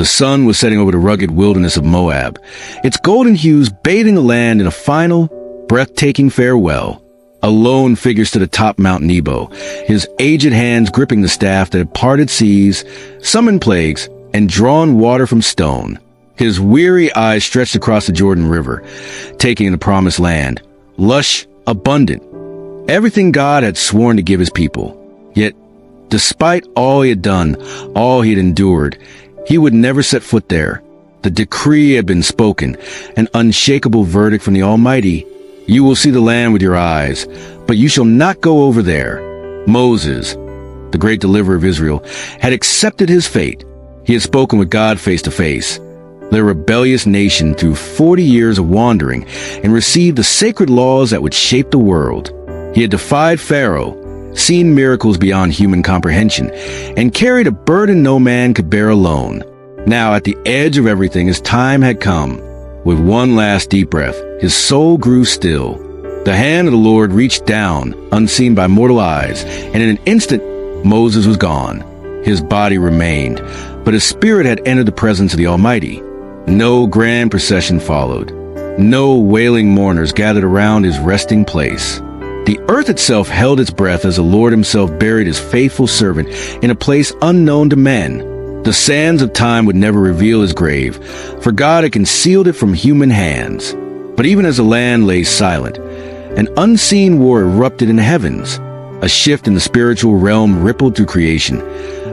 The sun was setting over the rugged wilderness of Moab, its golden hues bathing the land in a final, breathtaking farewell. A lone figure stood atop Mount Nebo, his aged hands gripping the staff that had parted seas, summoned plagues, and drawn water from stone. His weary eyes stretched across the Jordan River, taking in the promised land, lush, abundant, everything God had sworn to give his people. Yet, despite all he had done, all he had endured, he would never set foot there. The decree had been spoken, an unshakable verdict from the Almighty. You will see the land with your eyes, but you shall not go over there. Moses, the great deliverer of Israel, had accepted his fate. He had spoken with God face to face. The rebellious nation through 40 years of wandering and received the sacred laws that would shape the world. He had defied Pharaoh, seen miracles beyond human comprehension, and carried a burden no man could bear alone. Now, at the edge of everything, his time had come. With one last deep breath, his soul grew still. The hand of the Lord reached down, unseen by mortal eyes, and in an instant, Moses was gone. His body remained, but his spirit had entered the presence of the Almighty. No grand procession followed. No wailing mourners gathered around his resting place. The earth itself held its breath as the Lord himself buried his faithful servant in a place unknown to men. The sands of time would never reveal his grave, for God had concealed it from human hands. But even as the land lay silent, an unseen war erupted in the heavens. A shift in the spiritual realm rippled through creation,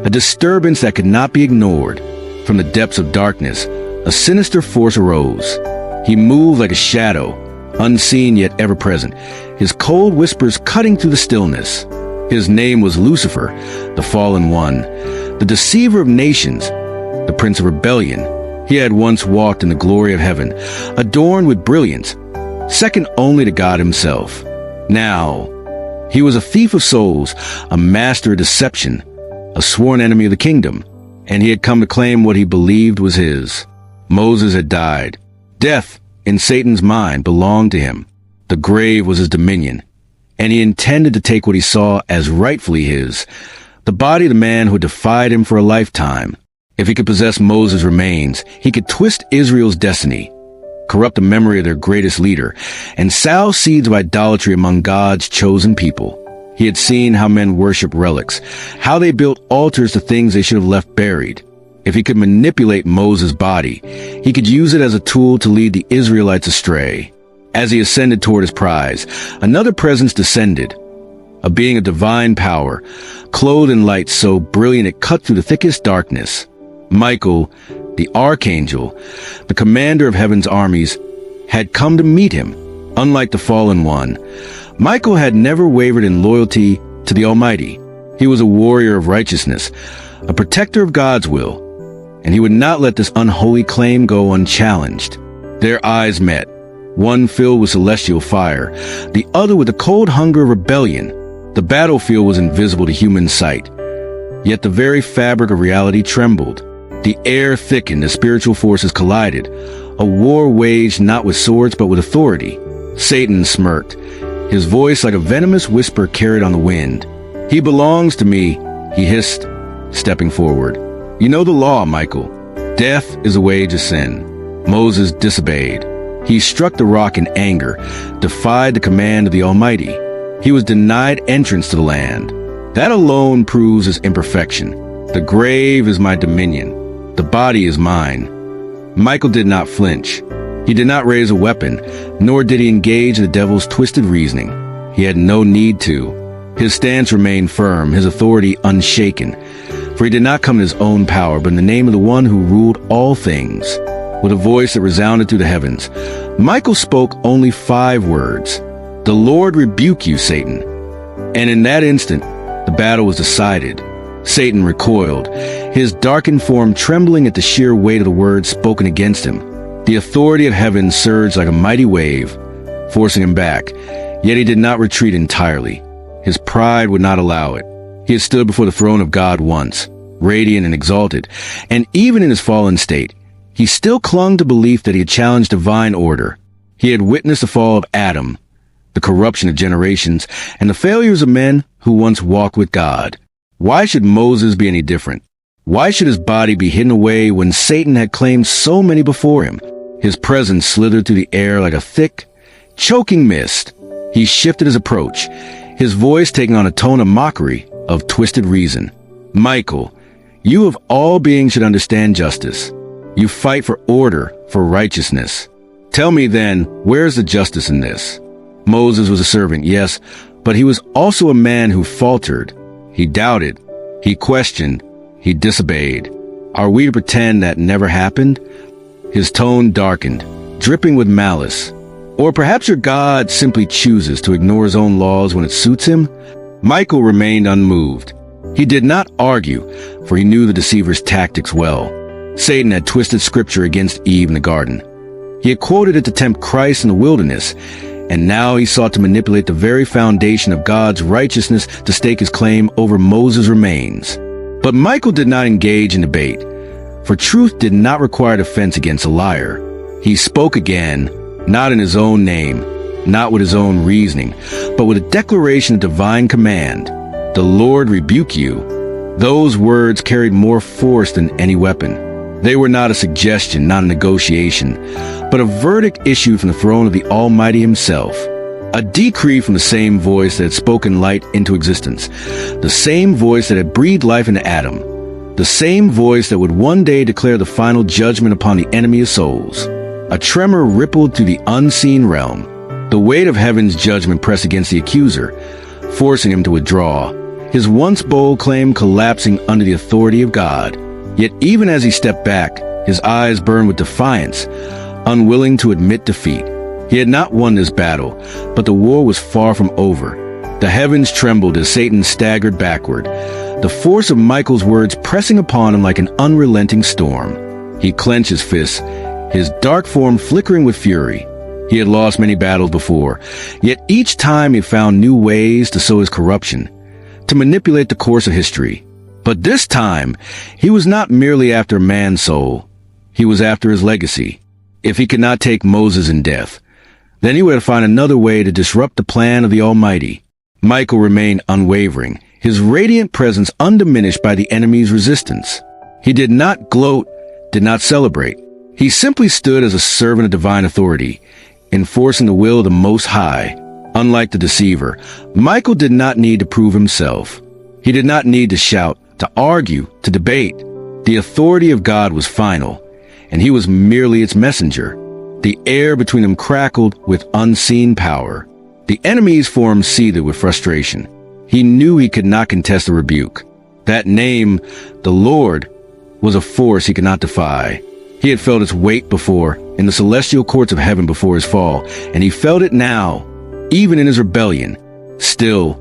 a disturbance that could not be ignored. From the depths of darkness, a sinister force arose. He moved like a shadow, unseen yet ever present, his cold whispers cutting through the stillness. His name was Lucifer, the fallen one, the deceiver of nations, the prince of rebellion. He had once walked in the glory of heaven, adorned with brilliance, second only to God himself. Now, he was a thief of souls, a master of deception, a sworn enemy of the kingdom, and he had come to claim what he believed was his. Moses had died. Death, in Satan's mind, belonged to him. The grave was his dominion, and he intended to take what he saw as rightfully his, the body of the man who had defied him for a lifetime. If he could possess Moses' remains, he could twist Israel's destiny, corrupt the memory of their greatest leader, and sow seeds of idolatry among God's chosen people. He had seen how men worship relics, how they built altars to things they should have left buried. If he could manipulate Moses' body, he could use it as a tool to lead the Israelites astray. As he ascended toward his prize, another presence descended, a being of divine power, clothed in light so brilliant it cut through the thickest darkness. Michael, the Archangel, the commander of heaven's armies, had come to meet him. Unlike the fallen one, Michael had never wavered in loyalty to the Almighty. He was a warrior of righteousness, a protector of God's will, and he would not let this unholy claim go unchallenged. Their eyes met, one filled with celestial fire, the other with the cold hunger of rebellion. The battlefield was invisible to human sight, yet the very fabric of reality trembled. The air thickened as spiritual forces collided, a war waged not with swords but with authority. Satan smirked, his voice like a venomous whisper carried on the wind. "He belongs to me," he hissed, stepping forward. "You know the law, Michael. Death is the wage of sin." Moses disobeyed. He struck the rock in anger, defied the command of the Almighty. He was denied entrance to the land. That alone proves his imperfection. The grave is my dominion. The body is mine. Michael did not flinch. He did not raise a weapon, nor did he engage the devil's twisted reasoning. He had no need to. His stance remained firm, his authority unshaken. For he did not come in his own power, but in the name of the one who ruled all things. With a voice that resounded through the heavens, Michael spoke only 5 words. "The Lord rebuke you, Satan." And in that instant, the battle was decided. Satan recoiled, his darkened form trembling at the sheer weight of the words spoken against him. The authority of heaven surged like a mighty wave, forcing him back, yet he did not retreat entirely. His pride would not allow it. He had stood before the throne of God once, radiant and exalted, and even in his fallen state, he still clung to belief that he had challenged divine order. He had witnessed the fall of Adam, the corruption of generations, and the failures of men who once walked with God. Why should Moses be any different? Why should his body be hidden away when Satan had claimed so many before him? His presence slithered through the air like a thick, choking mist. He shifted his approach, his voice taking on a tone of mockery, of twisted reason. Michael, you of all beings should understand justice. You fight for order, for righteousness. Tell me then, where's the justice in this? Moses was a servant, yes, but he was also a man who faltered. He doubted. He questioned. He disobeyed. Are we to pretend that never happened? His tone darkened, dripping with malice. Or perhaps your God simply chooses to ignore his own laws when it suits him? Michael remained unmoved. He did not argue, for he knew the deceiver's tactics well. Satan had twisted scripture against Eve in the garden. He had quoted it to tempt Christ in the wilderness, and now he sought to manipulate the very foundation of God's righteousness to stake his claim over Moses' remains. But Michael did not engage in debate, for truth did not require defense against a liar. He spoke again, not in his own name, not with his own reasoning, but with a declaration of divine command. The Lord rebuke you. Those words carried more force than any weapon. They were not a suggestion, not a negotiation, but a verdict issued from the throne of the Almighty himself. A decree from the same voice that had spoken light into existence, the same voice that had breathed life into Adam, the same voice that would one day declare the final judgment upon the enemy of souls. A tremor rippled through the unseen realm. The weight of heaven's judgment pressed against the accuser, forcing him to withdraw, his once bold claim collapsing under the authority of God. Yet even as he stepped back, his eyes burned with defiance, unwilling to admit defeat. He had not won this battle, but the war was far from over. The heavens trembled as Satan staggered backward, the force of Michael's words pressing upon him like an unrelenting storm. He clenched his fists, his dark form flickering with fury. He had lost many battles before, yet each time he found new ways to sow his corruption, to manipulate the course of history. But this time, he was not merely after man's soul. He was after his legacy. If he could not take Moses in death, then he would have to find another way to disrupt the plan of the Almighty. Michael remained unwavering, his radiant presence undiminished by the enemy's resistance. He did not gloat, did not celebrate. He simply stood as a servant of divine authority, enforcing the will of the Most High. Unlike the deceiver, Michael did not need to prove himself. He did not need to shout, to argue, to debate. The authority of God was final, and he was merely its messenger. The air between them crackled with unseen power. The enemy's form seethed with frustration. He knew he could not contest the rebuke. That name, the Lord, was a force he could not defy. He had felt its weight before, in the celestial courts of heaven before his fall, and he felt it now, even in his rebellion. Still,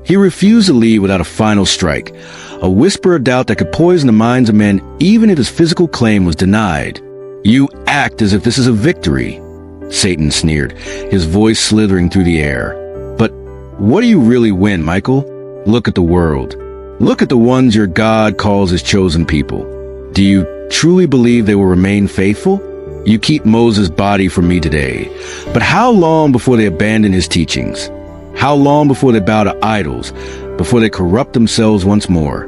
he refused to leave without a final strike, a whisper of doubt that could poison the minds of men even if his physical claim was denied. You act as if this is a victory, Satan sneered, his voice slithering through the air. But what do you really win, Michael? Look at the world. Look at the ones your God calls his chosen people. Do you truly believe they will remain faithful? You keep Moses' body from me today, but how long before they abandon his teachings? How long before they bow to idols, before they corrupt themselves once more?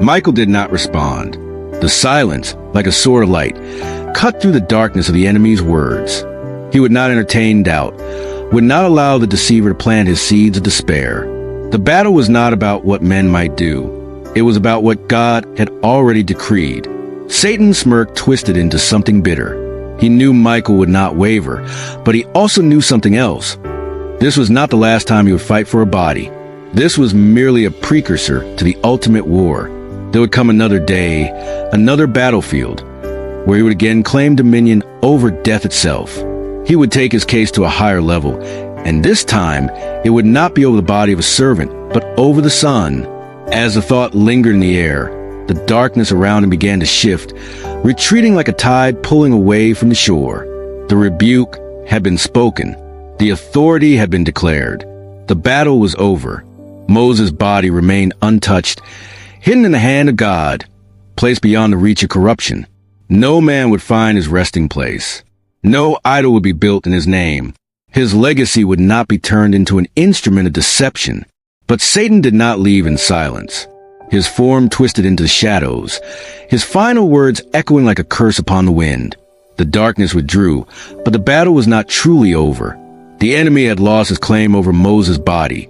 Michael did not respond. The silence, like a sword of light, cut through the darkness of the enemy's words. He would not entertain doubt, would not allow the deceiver to plant his seeds of despair. The battle was not about what men might do. It was about what God had already decreed. Satan's smirk twisted into something bitter. He knew Michael would not waver, but he also knew something else. This was not the last time he would fight for a body. This was merely a precursor to the ultimate war. There would come another day, another battlefield, where he would again claim dominion over death itself. He would take his case to a higher level, and this time it would not be over the body of a servant, but over the sun. As the thought lingered in the air, the darkness around him began to shift, retreating like a tide pulling away from the shore. The rebuke had been spoken. The authority had been declared. The battle was over. Moses' body remained untouched, hidden in the hand of God, placed beyond the reach of corruption. No man would find his resting place. No idol would be built in his name. His legacy would not be turned into an instrument of deception. But Satan did not leave in silence. his form twisted into shadows, his final words echoing like a curse upon the wind. The darkness withdrew, but the battle was not truly over. The enemy had lost his claim over Moses' body,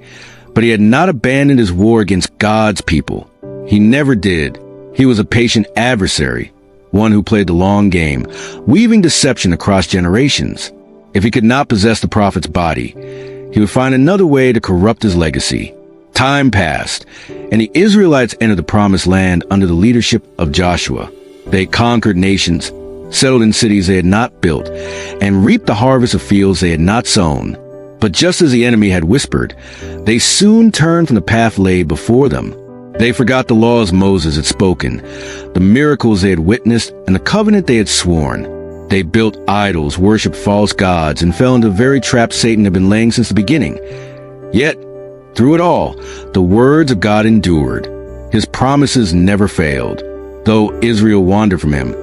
but he had not abandoned his war against God's people. He never did. He was a patient adversary, one who played the long game, weaving deception across generations. If he could not possess the prophet's body, he would find another way to corrupt his legacy. Time passed, and the Israelites entered the promised land under the leadership of Joshua. They conquered nations, settled in cities they had not built, and reaped the harvest of fields they had not sown. But just as the enemy had whispered, they soon turned from the path laid before them. They forgot the laws Moses had spoken, the miracles they had witnessed, and the covenant they had sworn. They built idols, worshipped false gods, and fell into the very trap Satan had been laying since the beginning. Yet, through it all, the words of God endured. His promises never failed. Though Israel wandered from him,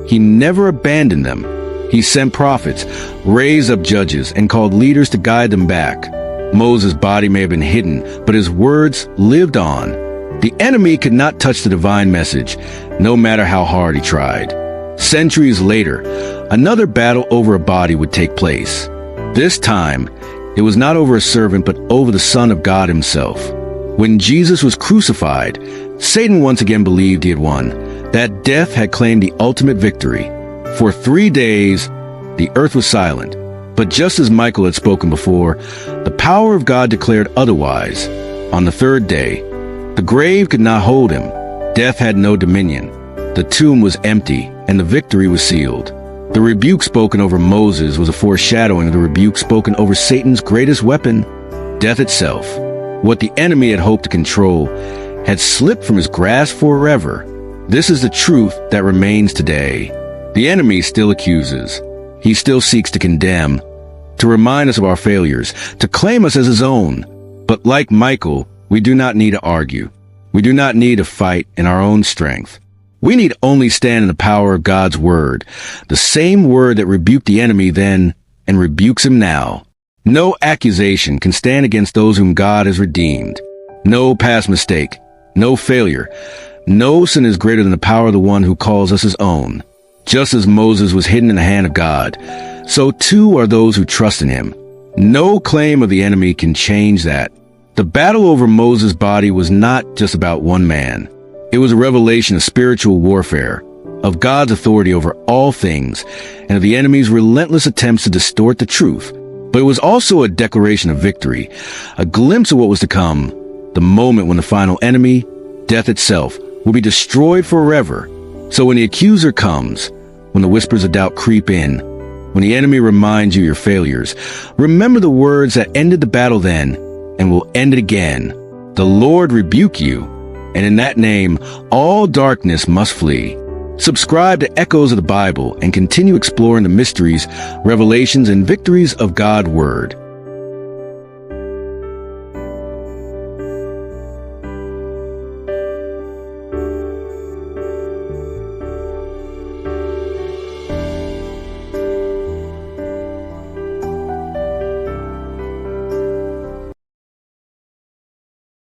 he never abandoned them. He sent prophets, raised up judges, and called leaders to guide them back. Moses' body may have been hidden, but his words lived on. The enemy could not touch the divine message, no matter how hard he tried. Centuries later, another battle over a body would take place. This time, it was not over a servant, but over the Son of God himself. When Jesus was crucified, Satan once again believed he had won, that death had claimed the ultimate victory. For 3 days, the earth was silent. But just as Michael had spoken before, the power of God declared otherwise. On the 3rd day, the grave could not hold him. Death had no dominion. The tomb was empty, and the victory was sealed. The rebuke spoken over Moses was a foreshadowing of the rebuke spoken over Satan's greatest weapon, death itself. What the enemy had hoped to control had slipped from his grasp forever. This is the truth that remains today. The enemy still accuses. He still seeks to condemn, to remind us of our failures, to claim us as his own. But like Michael, we do not need to argue. We do not need to fight in our own strength. We need only stand in the power of God's word, the same word that rebuked the enemy then and rebukes him now. No accusation can stand against those whom God has redeemed. No past mistake, no failure, no sin is greater than the power of the one who calls us his own. Just as Moses was hidden in the hand of God, so too are those who trust in him. No claim of the enemy can change that. The battle over Moses' body was not just about one man. It was a revelation of spiritual warfare, of God's authority over all things, and of the enemy's relentless attempts to distort the truth. But it was also a declaration of victory, a glimpse of what was to come, the moment when the final enemy, death itself, will be destroyed forever. So when the accuser comes, when the whispers of doubt creep in, when the enemy reminds you of your failures, remember the words that ended the battle then and will end it again. The Lord rebuke you, and in that name, all darkness must flee. Subscribe to Echoes of the Bible and continue exploring the mysteries, revelations, and victories of God's Word.